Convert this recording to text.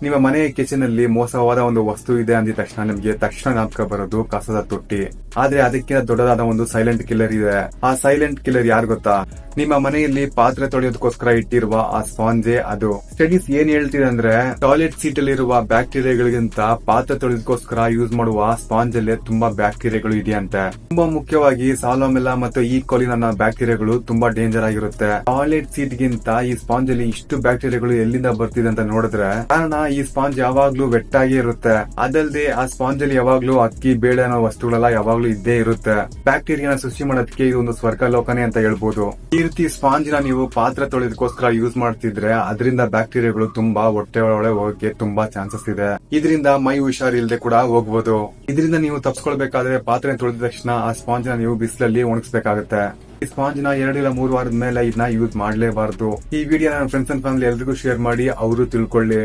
ನಿಮ್ಮ ಮನೆಯ ಕಿಚನ್ ಅಲ್ಲಿ ಮೋಸವಾದ ಒಂದು ವಸ್ತು ಇದೆ ಅಂದಿದ ತಕ್ಷಣ ನಿಮಗೆ ತಕ್ಷಣ ಜ್ಞಾಪಕ ಬರೋದು ಕಸದ ತೊಟ್ಟಿ. ಆದ್ರೆ ಅದಕ್ಕಿಂತ ದೊಡ್ಡದಾದ ಒಂದು ಸೈಲೆಂಟ್ ಕಿಲ್ಲರ್ ಇದೆ. ಆ ಸೈಲೆಂಟ್ ಕಿಲ್ಲರ್ ಯಾರು ಗೊತ್ತಾ? ನಿಮ್ಮ ಮನೆಯಲ್ಲಿ ಪಾತ್ರೆ ತೊಳೆಯೋದಕ್ಕೋಸ್ಕರ ಇಟ್ಟಿರುವ ಆ ಸ್ಪಾಂಜೆ ಅದು. ಸ್ಟಡೀಸ್ ಏನ್ ಹೇಳ್ತಿದೆ ಅಂದ್ರೆ ಟಾಯ್ಲೆಟ್ ಸೀಟ್ ಅಲ್ಲಿರುವ ಬ್ಯಾಕ್ಟೀರಿಯಾಗಳಿಗಿಂತ ಪಾತ್ರೆ ತೊಳೆಯೋದಕ್ಕೋಸ್ಕರ ಯೂಸ್ ಮಾಡುವ ಸ್ಪಾಂಜ್ ಅಲ್ಲೇ ತುಂಬಾ ಬ್ಯಾಕ್ಟೀರಿಯಾಗಳು ಇದೆಯಂತೆ. ತುಂಬಾ ಮುಖ್ಯವಾಗಿ ಸಾಲೋಮೆಲ್ಲಾ ಮತ್ತು ಈ ಕೋಲಿನ್ ಅನ್ನೋ ಬ್ಯಾಕ್ಟೀರಿಯಾಗಳು ತುಂಬಾ ಡೇಂಜರ್ ಆಗಿರುತ್ತೆ. ಟಾಯ್ಲೆಟ್ ಸೀಟ್ ಗಿಂತ ಈ ಸ್ಪಾಂಜ್ ಅಲ್ಲಿ ಇಷ್ಟು ಬ್ಯಾಕ್ಟೀರಿಯಾಗಳು ಎಲ್ಲಿಂದ ಬರ್ತಿದೆ ಅಂತ ನೋಡಿದ್ರೆ ಕಾರಣ ಈ ಸ್ಪಾಂಜ್ ಯಾವಾಗ್ಲೂ ವೆಟ್ಟಾಗಿ ಇರುತ್ತೆ. ಅದಲ್ಲದೆ ಆ ಸ್ಪಾಂಜ್ ಅಲ್ಲಿ ಯಾವಾಗ್ಲೂ ಅಕ್ಕಿ ಬೇಳೆ ಅನ್ನೋ ವಸ್ತುಗಳೆಲ್ಲ ಯಾವಾಗ್ಲೂ ಇದ್ದೇ ಇರುತ್ತೆ. ಬ್ಯಾಕ್ಟೀರಿಯಾನ ಸೃಷ್ಟಿ ಮಾಡೋದಕ್ಕೆ ಇದು ಒಂದು ಸ್ವರ್ಗ ಲೋಕನೆ ಅಂತ ಹೇಳ್ಬೋದು. ಈ ರೀತಿ ಸ್ಪಾಂಜ್ ನ ನೀವು ಪಾತ್ರೆ ತೊಳೆದಕ್ಕೋಸ್ಕರ ಯೂಸ್ ಮಾಡ್ತಿದ್ರೆ ಅದರಿಂದ ಬ್ಯಾಕ್ಟೀರಿಯಾಗಳು ತುಂಬಾ ಹೊಟ್ಟೆ ಒಳಗಡೆ ಹೋಗಕ್ಕೆ ತುಂಬಾ ಚಾನ್ಸಸ್ ಇದೆ. ಇದರಿಂದ ಮೈ ಹುಷಾರಿಲ್ಲದೆ ಕೂಡ ಹೋಗ್ಬೋದು. ಇದರಿಂದ ನೀವು ತಪ್ಪಿಸ್ಕೊಳ್ಬೇಕಾದ್ರೆ ಪಾತ್ರೆ ತೊಳೆದ ತಕ್ಷಣ ಆ ಸ್ಪಾಂಜ್ ನ ನೀವು ಬಿಸಿಲಲ್ಲಿ ಒಣಗಿಸಬೇಕಾಗುತ್ತೆ. ಈ ಸ್ಪಾಂಜ್ ನ 2 ಇಲ್ಲ 3 ವಾರದ ಮೇಲೆ ಇದನ್ನ ಯೂಸ್ ಮಾಡಲೇಬಾರದು. ಈ ವಿಡಿಯೋ ನನ್ನ ಫ್ರೆಂಡ್ಸ್ ಅಂಡ್ ಫ್ಯಾಮಿಲಿ ಎಲ್ರಿಗೂ ಶೇರ್ ಮಾಡಿ ಅವರು ತಿಳ್ಕೊಳ್ಳಿ.